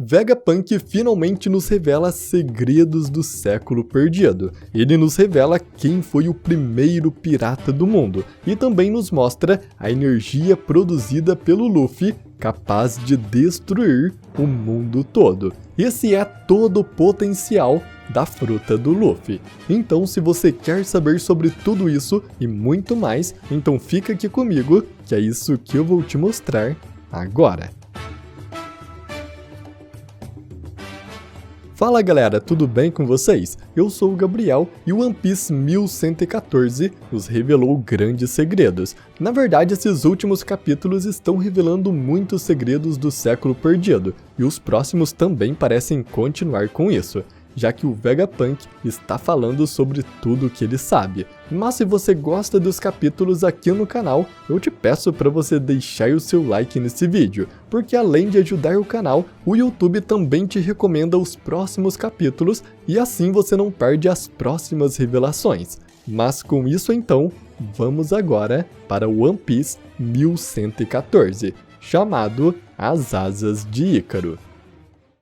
Vegapunk finalmente nos revela segredos do século perdido. Ele nos revela quem foi o primeiro pirata do mundo e também nos mostra a energia produzida pelo Luffy capaz de destruir o mundo todo. Esse é todo o potencial da fruta do Luffy. Então, se você quer saber sobre tudo isso e muito mais, então fica aqui comigo, que é isso que eu vou te mostrar agora. Fala galera, tudo bem com vocês? Eu sou o Gabriel e o One Piece 1114 nos revelou grandes segredos. Na verdade, esses últimos capítulos estão revelando muitos segredos do século perdido, e os próximos também parecem continuar com isso, já que o Vegapunk está falando sobre tudo o que ele sabe. Mas se você gosta dos capítulos aqui no canal, eu te peço para você deixar o seu like nesse vídeo, porque além de ajudar o canal, o YouTube também te recomenda os próximos capítulos e assim você não perde as próximas revelações. Mas com isso então, vamos agora para o One Piece 1114, chamado As Asas de Ícaro.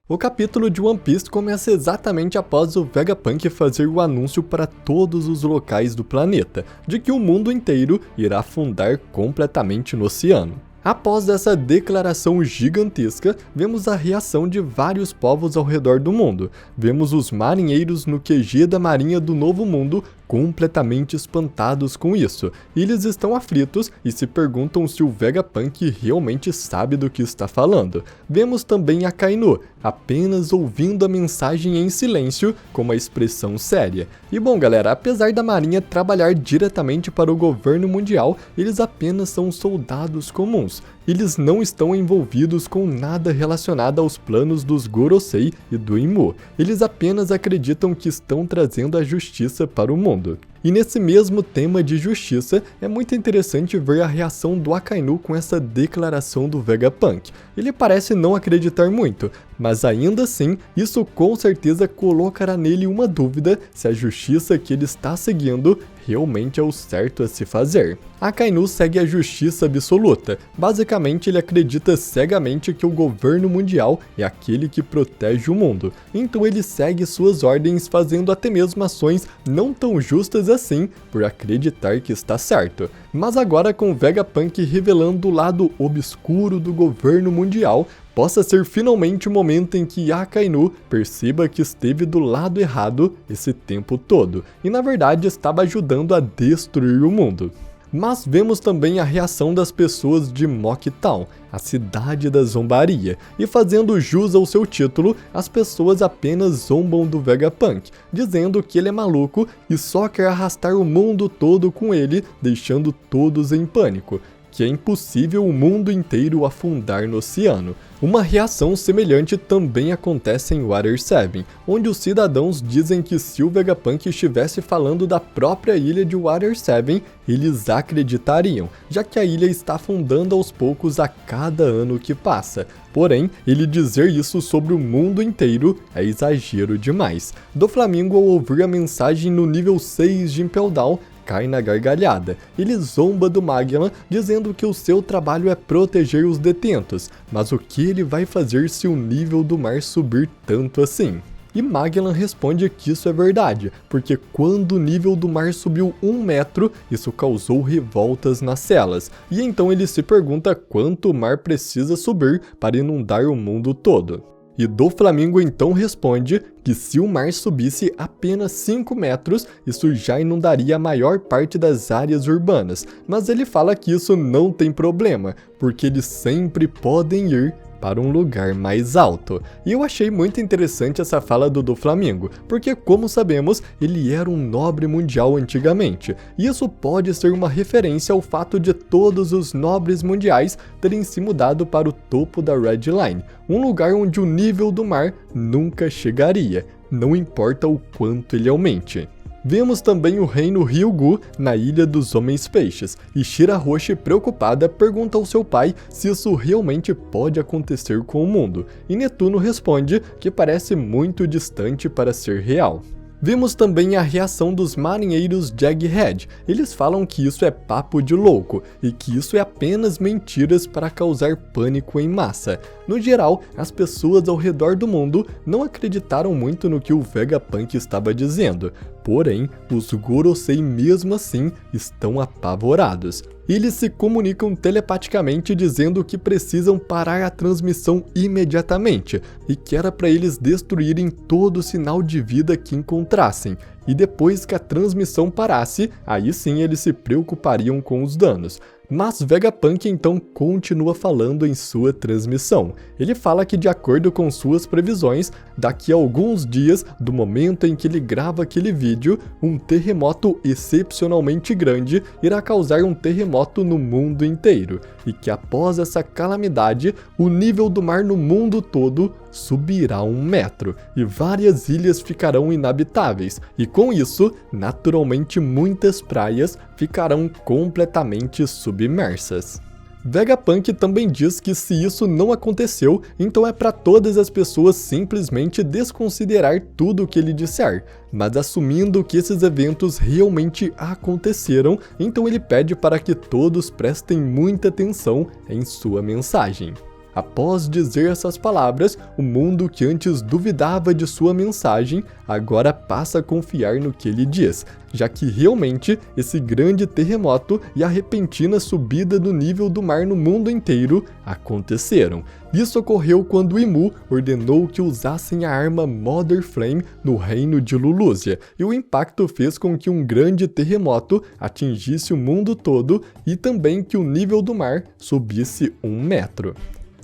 O capítulo de One Piece começa exatamente após o Vegapunk fazer o anúncio para todos os locais do planeta, de que o mundo inteiro irá afundar completamente no oceano. Após essa declaração gigantesca, vemos a reação de vários povos ao redor do mundo. Vemos os marinheiros no QG da Marinha do Novo Mundo completamente espantados com isso. Eles estão aflitos e se perguntam se o Vegapunk realmente sabe do que está falando. Vemos também Akainu, apenas ouvindo a mensagem em silêncio com uma expressão séria. E bom galera, apesar da Marinha trabalhar diretamente para o governo mundial, eles apenas são soldados comuns. Eles não estão envolvidos com nada relacionado aos planos dos Gorosei e do Imu. Eles apenas acreditam que estão trazendo a justiça para o mundo. E nesse mesmo tema de justiça, é muito interessante ver a reação do Akainu com essa declaração do Vegapunk. Ele parece não acreditar muito, mas ainda assim, isso com certeza colocará nele uma dúvida se a justiça que ele está seguindo realmente é o certo a se fazer. Akainu segue a justiça absoluta. Basicamente, ele acredita cegamente que o governo mundial é aquele que protege o mundo. Então ele segue suas ordens, fazendo até mesmo ações não tão justas assim, por acreditar que está certo. Mas agora com Vegapunk revelando o lado obscuro do governo mundial, possa ser finalmente o momento em que Akainu perceba que esteve do lado errado esse tempo todo, e na verdade estava ajudando a destruir o mundo. Mas vemos também a reação das pessoas de Mock Town, a cidade da zombaria, e fazendo jus ao seu título, as pessoas apenas zombam do Vegapunk, dizendo que ele é maluco e só quer arrastar o mundo todo com ele, deixando todos em pânico, que é impossível o mundo inteiro afundar no oceano. Uma reação semelhante também acontece em Water 7, onde os cidadãos dizem que se o Vegapunk estivesse falando da própria ilha de Water 7, eles acreditariam, já que a ilha está afundando aos poucos a cada ano que passa. Porém, ele dizer isso sobre o mundo inteiro é exagero demais. Doflamingo, ao ouvir a mensagem no nível 6 de Impel Down, cai na gargalhada. Ele zomba do Magellan, dizendo que o seu trabalho é proteger os detentos, mas o que ele vai fazer se o nível do mar subir tanto assim? E Magellan responde que isso é verdade, porque quando o nível do mar subiu 1 metro, isso causou revoltas nas celas, e então ele se pergunta quanto o mar precisa subir para inundar o mundo todo. E Doflamingo então responde que se o mar subisse apenas 5 metros, isso já inundaria a maior parte das áreas urbanas, mas ele fala que isso não tem problema, porque eles sempre podem ir para um lugar mais alto. E eu achei muito interessante essa fala do Doflamingo, porque como sabemos, ele era um nobre mundial antigamente, e isso pode ser uma referência ao fato de todos os nobres mundiais terem se mudado para o topo da Red Line, um lugar onde o nível do mar nunca chegaria, não importa o quanto ele aumente. Vemos também o reino Ryugu na Ilha dos Homens Peixes, e Shirahoshi, preocupada, pergunta ao seu pai se isso realmente pode acontecer com o mundo, e Netuno responde que parece muito distante para ser real. Vemos também a reação dos marinheiros Jughead. Eles falam que isso é papo de louco e que isso é apenas mentiras para causar pânico em massa. No geral, as pessoas ao redor do mundo não acreditaram muito no que o Vegapunk estava dizendo, porém, os Gorosei mesmo assim estão apavorados. Eles se comunicam telepaticamente dizendo que precisam parar a transmissão imediatamente e que era para eles destruírem todo o sinal de vida que encontrassem. E depois que a transmissão parasse, aí sim eles se preocupariam com os danos. Mas Vegapunk então continua falando em sua transmissão. Ele fala que, de acordo com suas previsões, daqui a alguns dias do momento em que ele grava aquele vídeo, um terremoto excepcionalmente grande irá causar um terremoto no mundo inteiro, e que após essa calamidade, o nível do mar no mundo todo subirá 1 metro, e várias ilhas ficarão inabitáveis, e com isso, naturalmente muitas praias ficarão completamente submersas. Vegapunk também diz que se isso não aconteceu, então é para todas as pessoas simplesmente desconsiderar tudo o que ele disser, mas assumindo que esses eventos realmente aconteceram, então ele pede para que todos prestem muita atenção em sua mensagem. Após dizer essas palavras, o mundo que antes duvidava de sua mensagem, agora passa a confiar no que ele diz, já que realmente esse grande terremoto e a repentina subida do nível do mar no mundo inteiro aconteceram. Isso ocorreu quando Imu ordenou que usassem a arma Mother Flame no reino de Lulúzia, e o impacto fez com que um grande terremoto atingisse o mundo todo e também que o nível do mar subisse 1 metro.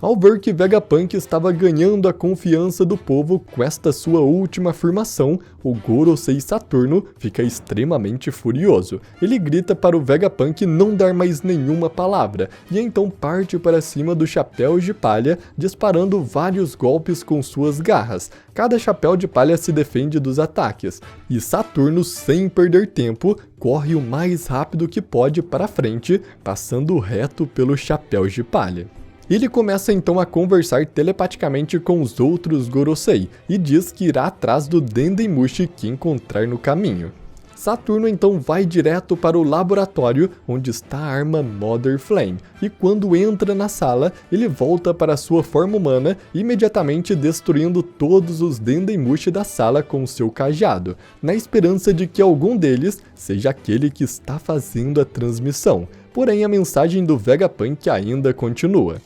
Ao ver que Vegapunk estava ganhando a confiança do povo com esta sua última afirmação, o Gorosei Saturno fica extremamente furioso. Ele grita para o Vegapunk não dar mais nenhuma palavra, e então parte para cima do Chapéu de Palha, disparando vários golpes com suas garras. Cada Chapéu de Palha se defende dos ataques, e Saturno, sem perder tempo, corre o mais rápido que pode para frente, passando reto pelo Chapéu de Palha. Ele começa então a conversar telepaticamente com os outros Gorosei e diz que irá atrás do Dendemushi que encontrar no caminho. Saturno então vai direto para o laboratório onde está a arma Mother Flame, e quando entra na sala, ele volta para sua forma humana, imediatamente destruindo todos os Dendemushi da sala com seu cajado, na esperança de que algum deles seja aquele que está fazendo a transmissão. Porém, a mensagem do Vegapunk ainda continua.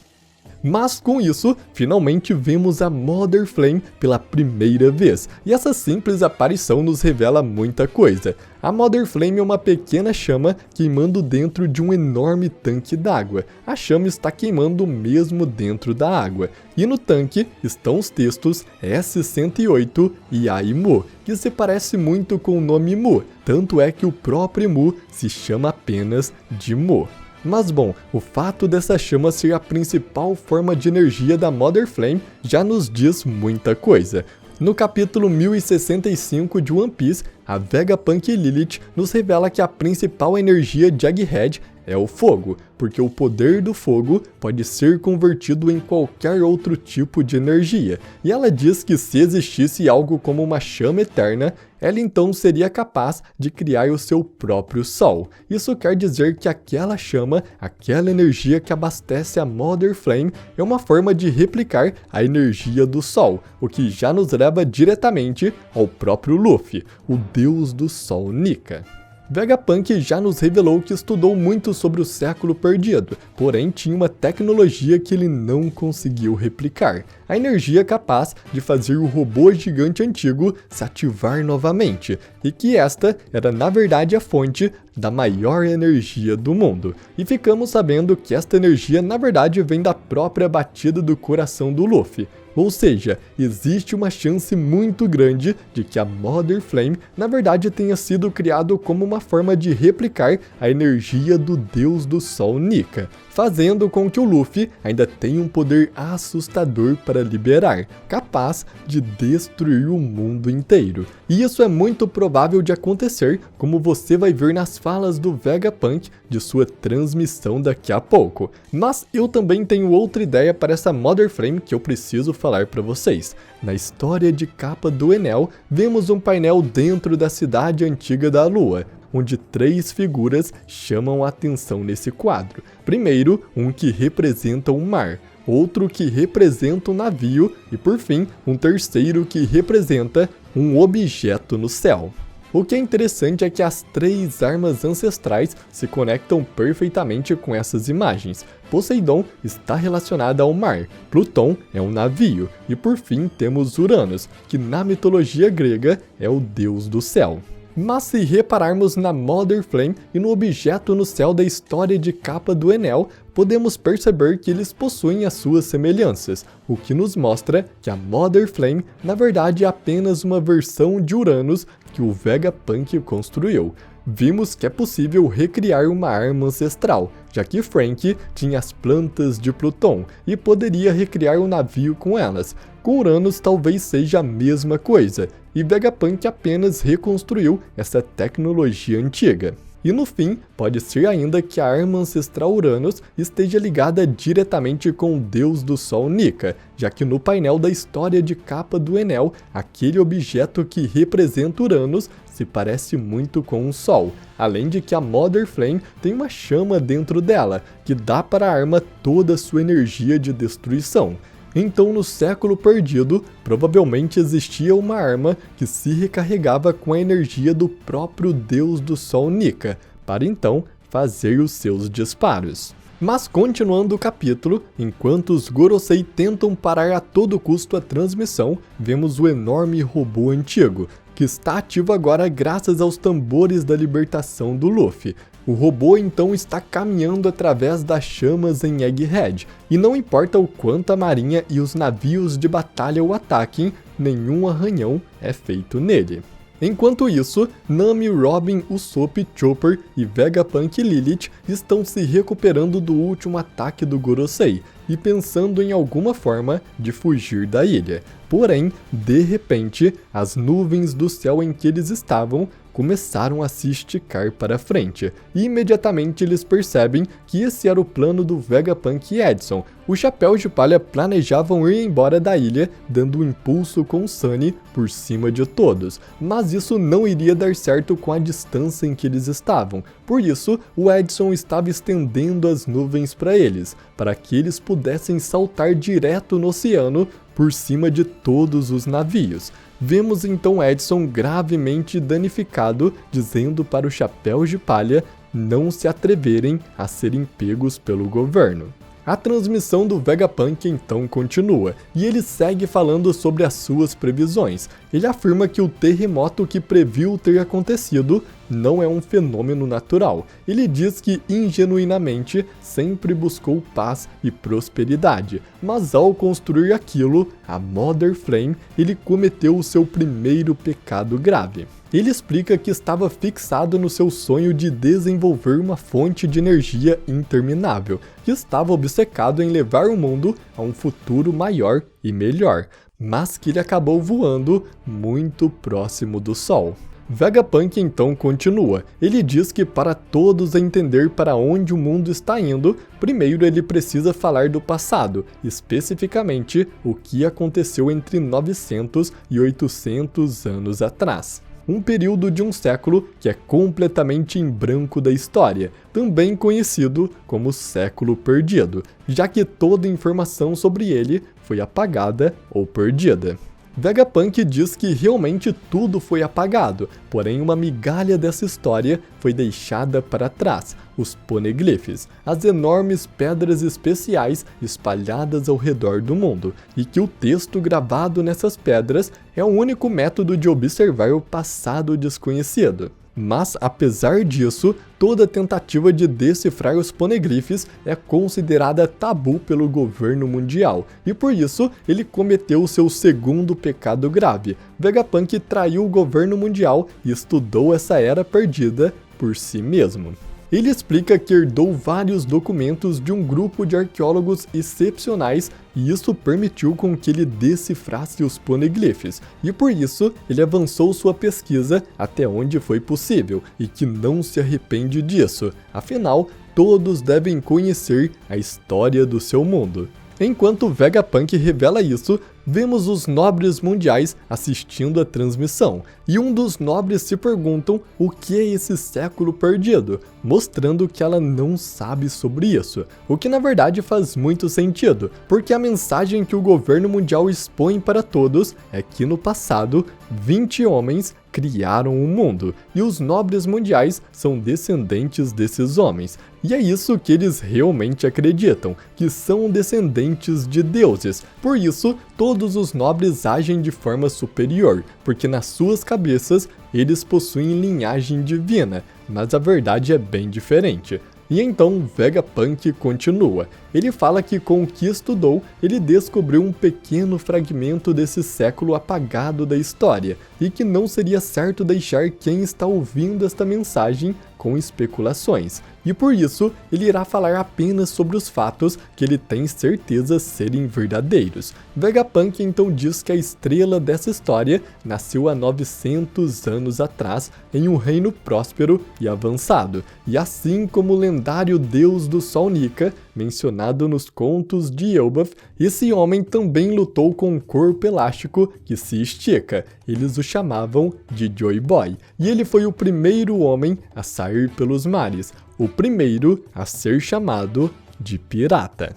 Mas com isso, finalmente vemos a Mother Flame pela primeira vez, e essa simples aparição nos revela muita coisa. A Mother Flame é uma pequena chama queimando dentro de um enorme tanque d'água. A chama está queimando mesmo dentro da água, e no tanque estão os textos S108 e Aimu, que se parece muito com o nome Mu, tanto é que o próprio Mu se chama apenas de Mu. Mas bom, o fato dessa chama ser a principal forma de energia da Mother Flame já nos diz muita coisa. No capítulo 1065 de One Piece, a Vegapunk Lilith nos revela que a principal energia de Jughead é o fogo, porque o poder do fogo pode ser convertido em qualquer outro tipo de energia, e ela diz que se existisse algo como uma chama eterna, ela então seria capaz de criar o seu próprio sol. Isso quer dizer que aquela chama, aquela energia que abastece a Mother Flame, é uma forma de replicar a energia do sol, o que já nos leva diretamente ao próprio Luffy, o deus do sol Nika. Vegapunk já nos revelou que estudou muito sobre o século perdido, porém tinha uma tecnologia que ele não conseguiu replicar, a energia capaz de fazer o robô gigante antigo se ativar novamente, e que esta era na verdade a fonte da maior energia do mundo. E ficamos sabendo que esta energia na verdade vem da própria batida do coração do Luffy. Ou seja, existe uma chance muito grande de que a Mother Flame na verdade tenha sido criado como uma forma de replicar a energia do deus do sol Nika, fazendo com que o Luffy ainda tenha um poder assustador para liberar, capaz de destruir o mundo inteiro. E isso é muito provável de acontecer, como você vai ver nas falas do Vegapunk de sua transmissão daqui a pouco. Mas eu também tenho outra ideia para essa Mother Flame que eu preciso falar para vocês. Na história de capa do Enel, vemos um painel dentro da cidade antiga da Lua, onde 3 figuras chamam a atenção nesse quadro. Primeiro, um que representa um mar, outro que representa um navio e, por fim, um terceiro que representa um objeto no céu. O que é interessante é que as 3 armas ancestrais se conectam perfeitamente com essas imagens. Poseidon está relacionada ao mar, Plutão é um navio e, por fim, temos Uranus, que na mitologia grega é o deus do céu. Mas se repararmos na Mother Flame e no objeto no céu da história de capa do Enel, podemos perceber que eles possuem as suas semelhanças, o que nos mostra que a Mother Flame na verdade é apenas uma versão de Uranus que o Vegapunk construiu. Vimos que é possível recriar uma arma ancestral, já que Frank tinha as plantas de Plutão e poderia recriar um navio com elas. Com Uranus talvez seja a mesma coisa, e Vegapunk apenas reconstruiu essa tecnologia antiga. E no fim, pode ser ainda que a arma ancestral Uranus esteja ligada diretamente com o deus do Sol Nika, já que no painel da história de capa do Enel, aquele objeto que representa Uranus se parece muito com um Sol, além de que a Mother Flame tem uma chama dentro dela, que dá para a arma toda a sua energia de destruição. Então, no século perdido, provavelmente existia uma arma que se recarregava com a energia do próprio deus do Sol Nika, para então fazer os seus disparos. Mas continuando o capítulo, enquanto os Gorosei tentam parar a todo custo a transmissão, vemos o enorme robô antigo, que está ativo agora graças aos tambores da libertação do Luffy. O robô então está caminhando através das chamas em Egghead, e não importa o quanto a marinha e os navios de batalha o ataquem, nenhum arranhão é feito nele. Enquanto isso, Nami, Robin, Usopp, Chopper e Vegapunk e Lilith estão se recuperando do último ataque do Gorosei e pensando em alguma forma de fugir da ilha. Porém, de repente, as nuvens do céu em que eles estavam começaram a se esticar para frente, e imediatamente eles percebem que esse era o plano do Vegapunk e Edson. Os Chapéus de Palha planejavam ir embora da ilha, dando um impulso com Sunny por cima de todos, mas isso não iria dar certo com a distância em que eles estavam. Por isso, o Edson estava estendendo as nuvens para eles, para que eles pudessem saltar direto no oceano por cima de todos os navios. Vemos então Edson gravemente danificado, dizendo para os Chapéus de Palha não se atreverem a serem pegos pelo governo. A transmissão do Vegapunk então continua, e ele segue falando sobre as suas previsões. Ele afirma que o terremoto que previu ter acontecido não é um fenômeno natural. Ele diz que ingenuinamente sempre buscou paz e prosperidade, mas ao construir aquilo, a Mother Flame, ele cometeu o seu primeiro pecado grave. Ele explica que estava fixado no seu sonho de desenvolver uma fonte de energia interminável, que estava obcecado em levar o mundo a um futuro maior e melhor, mas que ele acabou voando muito próximo do Sol. Vegapunk então continua. Ele diz que para todos entender para onde o mundo está indo, primeiro ele precisa falar do passado, especificamente o que aconteceu entre 900 e 800 anos atrás. Um período de um século que é completamente em branco da história, também conhecido como século perdido, já que toda informação sobre ele foi apagada ou perdida. Vegapunk diz que realmente tudo foi apagado, porém uma migalha dessa história foi deixada para trás, os poneglyphs, as enormes pedras especiais espalhadas ao redor do mundo, e que o texto gravado nessas pedras é o único método de observar o passado desconhecido. Mas, apesar disso, toda tentativa de decifrar os poneglyphs é considerada tabu pelo governo mundial, e por isso ele cometeu seu segundo pecado grave. Vegapunk traiu o governo mundial e estudou essa era perdida por si mesmo. Ele explica que herdou vários documentos de um grupo de arqueólogos excepcionais e isso permitiu com que ele decifrasse os poneglyphs, e por isso ele avançou sua pesquisa até onde foi possível e que não se arrepende disso, afinal, todos devem conhecer a história do seu mundo. Enquanto Vegapunk revela isso, Vemos os nobres mundiais assistindo a transmissão, e um dos nobres se perguntam o que é esse século perdido, mostrando que ela não sabe sobre isso, o que na verdade faz muito sentido, porque a mensagem que o governo mundial expõe para todos é que no passado, 20 homens criaram o mundo, e os nobres mundiais são descendentes desses homens. E é isso que eles realmente acreditam, que são descendentes de deuses. Por isso, todos os nobres agem de forma superior, porque nas suas cabeças eles possuem linhagem divina, mas a verdade é bem diferente. E então Vegapunk continua. Ele fala que com o que estudou, ele descobriu um pequeno fragmento desse século apagado da história, e que não seria certo deixar quem está ouvindo esta mensagem com especulações. E por isso, ele irá falar apenas sobre os fatos que ele tem certeza serem verdadeiros. Vegapunk então diz que a estrela dessa história nasceu há 900 anos atrás em um reino próspero e avançado, e assim como o lendário deus do Sol Nika, mencionado nos contos de Elbaf, esse homem também lutou com um corpo elástico que se estica. Eles o chamavam de Joy Boy, e ele foi o primeiro homem a sair pelos mares, o primeiro a ser chamado de pirata.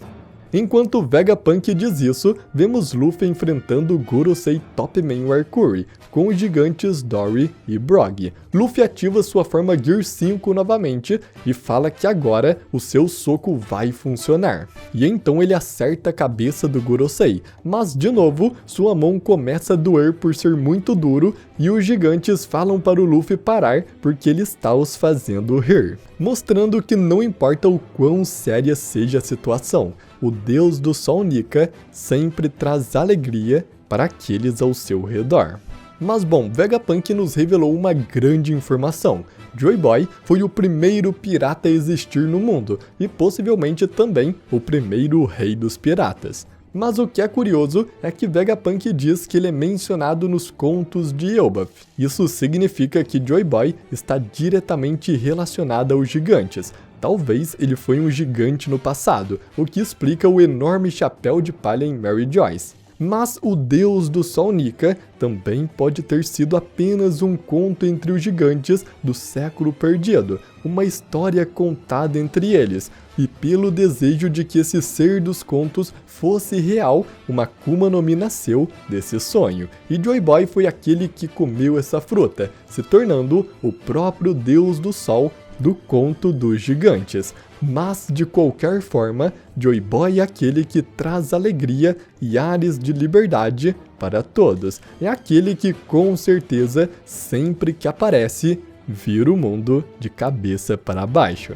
Enquanto Vegapunk diz isso, vemos Luffy enfrentando Gorosei Topman Warkuri, com os gigantes Dory e Brog. Luffy ativa sua forma Gear 5 novamente e fala que agora o seu soco vai funcionar. E então ele acerta a cabeça do Gorosei, mas de novo sua mão começa a doer por ser muito duro e os gigantes falam para o Luffy parar porque ele está os fazendo rir, mostrando que não importa o quão séria seja a situação, o deus do Sol Nika sempre traz alegria para aqueles ao seu redor. Mas bom, Vegapunk nos revelou uma grande informação. Joy Boy foi o primeiro pirata a existir no mundo e possivelmente também o primeiro rei dos piratas. Mas o que é curioso é que Vegapunk diz que ele é mencionado nos contos de Elbaf. Isso significa que Joy Boy está diretamente relacionado aos gigantes. Talvez ele foi um gigante no passado, o que explica o enorme chapéu de palha em Mary Joyce. Mas o deus do Sol Nika também pode ter sido apenas um conto entre os gigantes do século perdido, uma história contada entre eles, e pelo desejo de que esse ser dos contos fosse real, uma Akuma no Mi nasceu desse sonho, e Joy Boy foi aquele que comeu essa fruta, se tornando o próprio deus do sol do conto dos gigantes. Mas, de qualquer forma, Joy Boy é aquele que traz alegria e ares de liberdade para todos. É aquele que, com certeza, sempre que aparece, vira o mundo de cabeça para baixo.